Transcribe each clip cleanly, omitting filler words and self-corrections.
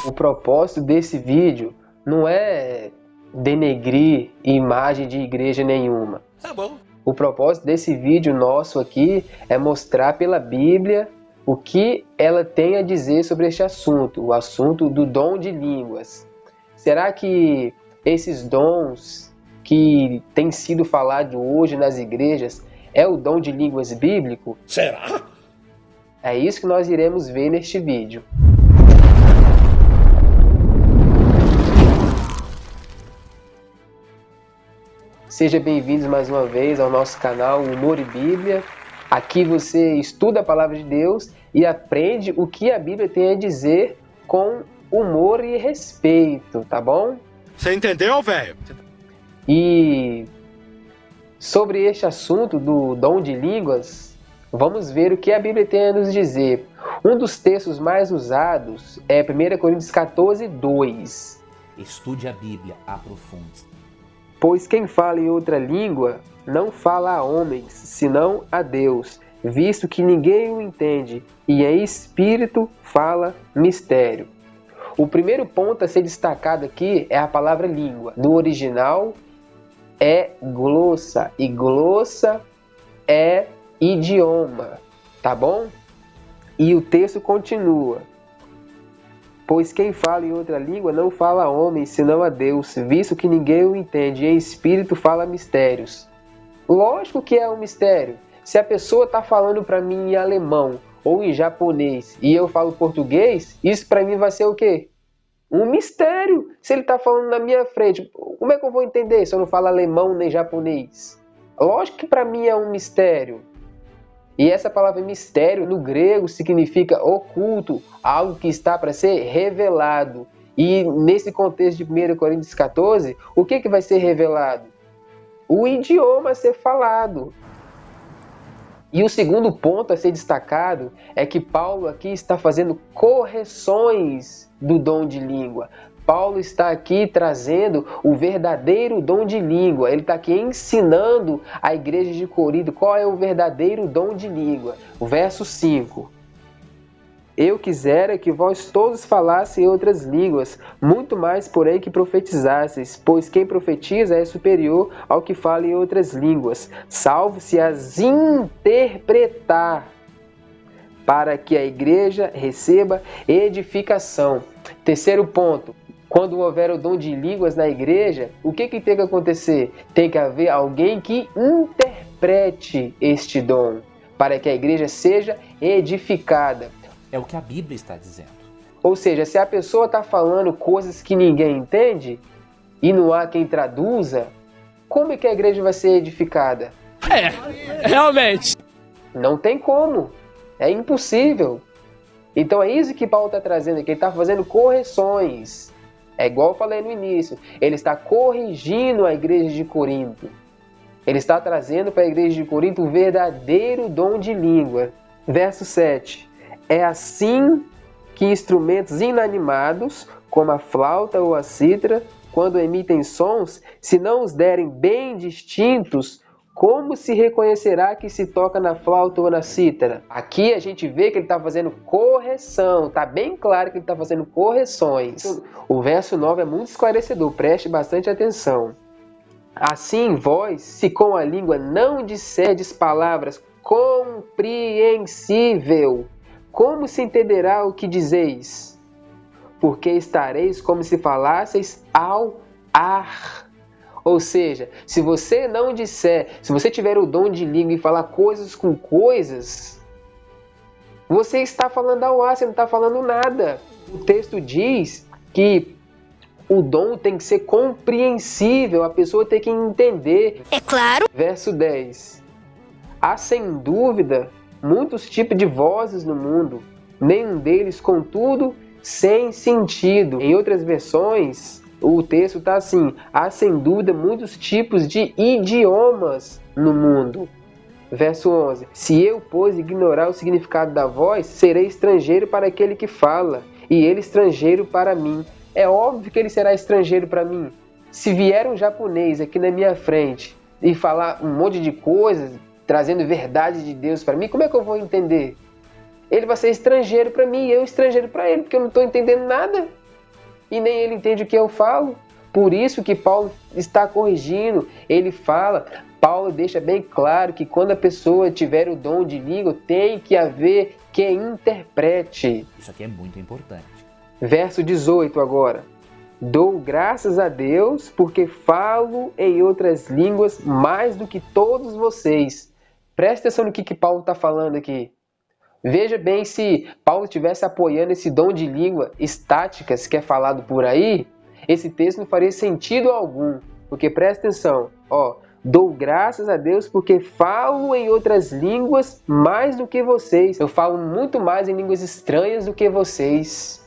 O propósito desse vídeo não é denegrir imagem de igreja nenhuma. Tá bom. O propósito desse vídeo nosso aqui é mostrar pela Bíblia o que ela tem a dizer sobre este assunto, o assunto do dom de línguas. Será que esses dons que têm sido falados hoje nas igrejas é o dom de línguas bíblico? Será? É isso que nós iremos ver neste vídeo. Sejam bem-vindos mais uma vez ao nosso canal Humor e Bíblia. Aqui você estuda a Palavra de Deus e aprende o que a Bíblia tem a dizer com humor e respeito, tá bom? Você entendeu, velho? E sobre este assunto do dom de línguas, vamos ver o que a Bíblia tem a nos dizer. Um dos textos mais usados é 1 Coríntios 14, 2. Estude a Bíblia, aprofunde. Pois quem fala em outra língua não fala a homens, senão a Deus, visto que ninguém o entende, e em espírito fala mistério. O primeiro ponto a ser destacado aqui é a palavra língua. No original é glossa, e glossa é idioma, tá bom? E o texto continua. Pois quem fala em outra língua não fala a homem, senão a Deus, visto que ninguém o entende, e em espírito fala mistérios. Lógico que é um mistério. Se a pessoa está falando para mim em alemão ou em japonês e eu falo português, isso para mim vai ser o quê? Um mistério. Se ele está falando na minha frente, como é que eu vou entender se eu não falo alemão nem japonês? Lógico que para mim é um mistério. E essa palavra mistério no grego significa oculto, algo que está para ser revelado. E nesse contexto de 1 Coríntios 14, o que vai ser revelado? O idioma a ser falado. E o segundo ponto a ser destacado é que Paulo aqui está fazendo correções do dom de língua. Paulo está aqui trazendo o verdadeiro dom de língua. Ele está aqui ensinando a igreja de Corinto qual é o verdadeiro dom de língua. O verso 5. Eu quisera que vós todos falassem outras línguas, muito mais, porém, que profetizasseis, pois quem profetiza é superior ao que fala em outras línguas, salvo se as interpretar, para que a igreja receba edificação. Terceiro ponto. Quando houver o dom de línguas na igreja, o que tem que acontecer? Tem que haver alguém que interprete este dom, para que a igreja seja edificada. É o que a Bíblia está dizendo. Ou seja, se a pessoa está falando coisas que ninguém entende e não há quem traduza, como é que a igreja vai ser edificada? Realmente. Não tem como. É impossível. Então é isso que Paulo está trazendo aqui. Ele está fazendo correções. É igual eu falei no início. Ele está corrigindo a igreja de Corinto. Ele está trazendo para a igreja de Corinto o verdadeiro dom de língua. Verso 7. É assim que instrumentos inanimados, como a flauta ou a cítara, quando emitem sons, se não os derem bem distintos, como se reconhecerá que se toca na flauta ou na cítara? Aqui a gente vê que ele está fazendo correção. Está bem claro que ele está fazendo correções. O verso 9 é muito esclarecedor. Preste bastante atenção. Assim vós, se com a língua não disserdes palavras compreensível, como se entenderá o que dizeis? Porque estareis como se falasseis ao ar. Ou seja, se você não disser, se você tiver o dom de língua e falar coisas com coisas, você está falando ao ar, você não está falando nada. O texto diz que o dom tem que ser compreensível, a pessoa tem que entender. É claro. Verso 10. Há sem dúvida muitos tipos de vozes no mundo, nenhum deles, contudo, sem sentido. Em outras versões, o texto está assim: há sem dúvida muitos tipos de idiomas no mundo. Verso 11. Se eu, pois, ignorar o significado da voz, serei estrangeiro para aquele que fala, e ele estrangeiro para mim. É óbvio que ele será estrangeiro para mim. Se vier um japonês aqui na minha frente e falar um monte de coisas, trazendo verdade de Deus para mim, como é que eu vou entender? Ele vai ser estrangeiro para mim e eu estrangeiro para ele, porque eu não estou entendendo nada. e nem ele entende o que eu falo. Por isso que Paulo está corrigindo. Paulo deixa bem claro que quando a pessoa tiver o dom de língua, tem que haver quem interprete. Isso aqui é muito importante. Verso 18 agora. Dou graças a Deus porque falo em outras línguas mais do que todos vocês. Presta atenção no que Paulo está falando aqui. Veja bem, se Paulo estivesse apoiando esse dom de língua estáticas que é falado por aí, esse texto não faria sentido algum. Porque presta atenção, dou graças a Deus porque falo em outras línguas mais do que vocês. Eu falo muito mais em línguas estranhas do que vocês.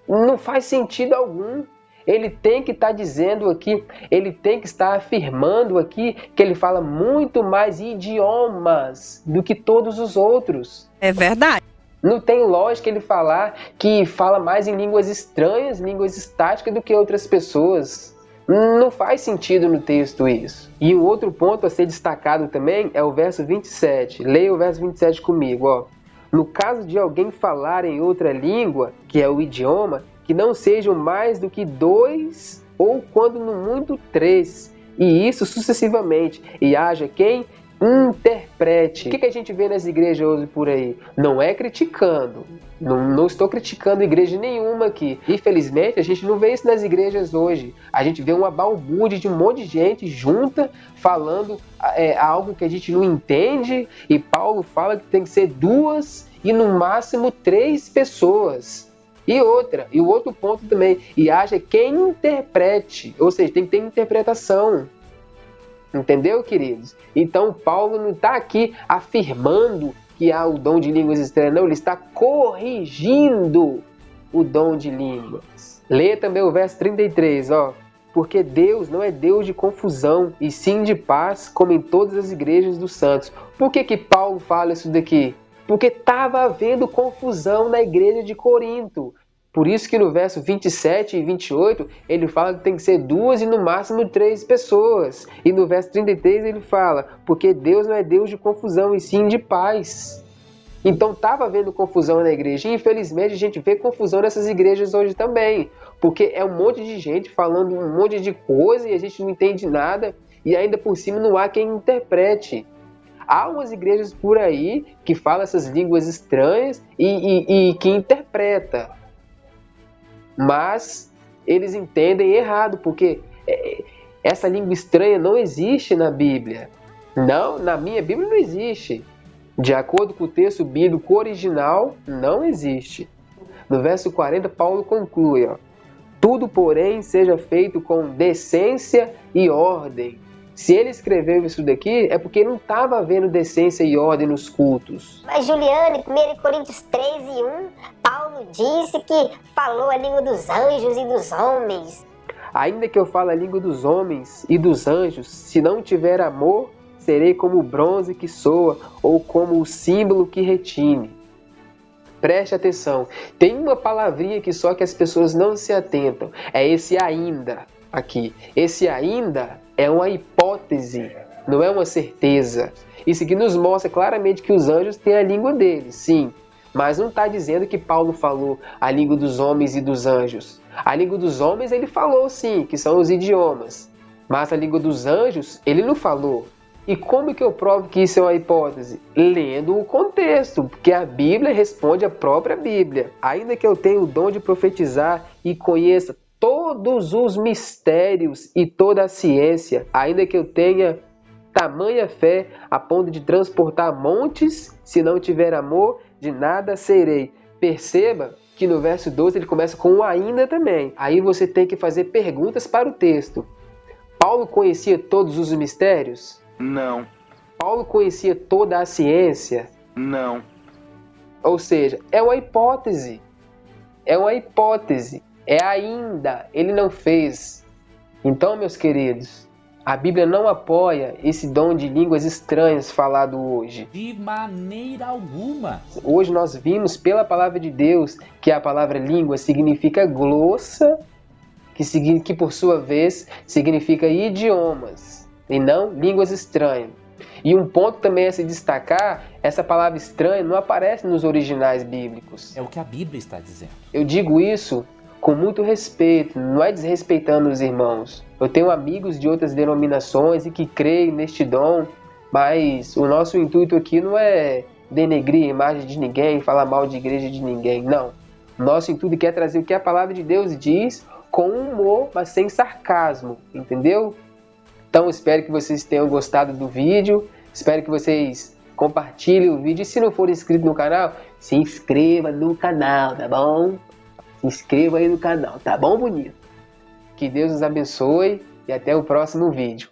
Não faz sentido algum. Ele tem que estar dizendo aqui, ele tem que estar afirmando aqui que ele fala muito mais idiomas do que todos os outros. É verdade. Não tem lógica ele falar que fala mais em línguas estranhas, línguas estáticas do que outras pessoas. Não faz sentido no texto isso. E um outro ponto a ser destacado também é o verso 27. Leia o verso 27 comigo, No caso de alguém falar em outra língua, que é o idioma, que não sejam mais do que 2 ou, quando no muito, 3, e isso sucessivamente, e haja quem interprete. O que a gente vê nas igrejas hoje por aí? Não é criticando, não estou criticando igreja nenhuma aqui. Infelizmente, a gente não vê isso nas igrejas hoje. A gente vê uma balbúrdia de um monte de gente junta, falando algo que a gente não entende, e Paulo fala que tem que ser 2 e no máximo 3 pessoas. E o outro ponto também, e haja quem interprete, ou seja, tem que ter interpretação. Entendeu, queridos? Então, Paulo não está aqui afirmando que há o dom de línguas estranhas, não, ele está corrigindo o dom de línguas. Leia também o verso 33, Porque Deus não é Deus de confusão, e sim de paz, como em todas as igrejas dos santos. Por que Paulo fala isso daqui? Porque estava havendo confusão na igreja de Corinto. Por isso que no verso 27 e 28, ele fala que tem que ser 2 e no máximo 3 pessoas. E no verso 33 ele fala, porque Deus não é Deus de confusão, e sim de paz. Então estava havendo confusão na igreja. E infelizmente a gente vê confusão nessas igrejas hoje também. Porque é um monte de gente falando um monte de coisa e a gente não entende nada. E ainda por cima não há quem interprete. Há umas igrejas por aí que falam essas línguas estranhas e que interpreta. Mas eles entendem errado, porque essa língua estranha não existe na Bíblia. Não, na minha Bíblia não existe. De acordo com o texto bíblico original, não existe. No verso 40, Paulo conclui, Tudo, porém, seja feito com decência e ordem. Se ele escreveu isso daqui, é porque não estava havendo decência e ordem nos cultos. Mas, Juliane, 1 Coríntios 13:1, Paulo disse que falou a língua dos anjos e dos homens. Ainda que eu fale a língua dos homens e dos anjos, se não tiver amor, serei como o bronze que soa ou como o símbolo que retine. Preste atenção. Tem uma palavrinha aqui só que as pessoas não se atentam. É esse ainda aqui. Esse ainda é uma hipótese, não é uma certeza. Isso aqui nos mostra claramente que os anjos têm a língua deles, sim. Mas não está dizendo que Paulo falou a língua dos homens e dos anjos. A língua dos homens ele falou sim, que são os idiomas. Mas a língua dos anjos ele não falou. E como que eu provo que isso é uma hipótese? Lendo o contexto, porque a Bíblia responde a própria Bíblia. Ainda que eu tenha o dom de profetizar e conheça todos os mistérios e toda a ciência, ainda que eu tenha tamanha fé a ponto de transportar montes, se não tiver amor, de nada serei. Perceba que no verso 12 ele começa com um ainda também. Aí você tem que fazer perguntas para o texto. Paulo conhecia todos os mistérios? Não. Paulo conhecia toda a ciência? Não. Ou seja, é uma hipótese. É uma hipótese. É ainda. Ele não fez. Então, meus queridos, a Bíblia não apoia esse dom de línguas estranhas falado hoje. De maneira alguma. Hoje nós vimos pela palavra de Deus que a palavra língua significa glossa, que por sua vez significa idiomas, e não línguas estranhas. E um ponto também a se destacar, essa palavra estranha não aparece nos originais bíblicos. É o que a Bíblia está dizendo. Eu digo isso com muito respeito, não é desrespeitando os irmãos. Eu tenho amigos de outras denominações e que creem neste dom, mas o nosso intuito aqui não é denegrir a imagem de ninguém, falar mal de igreja de ninguém, não. O nosso intuito é trazer o que a palavra de Deus diz com humor, mas sem sarcasmo, entendeu? Então espero que vocês tenham gostado do vídeo, espero que vocês compartilhem o vídeo e se não for inscrito no canal, se inscreva no canal, tá bom? Se inscreva aí no canal, tá bom, bonito? Que Deus os abençoe e até o próximo vídeo.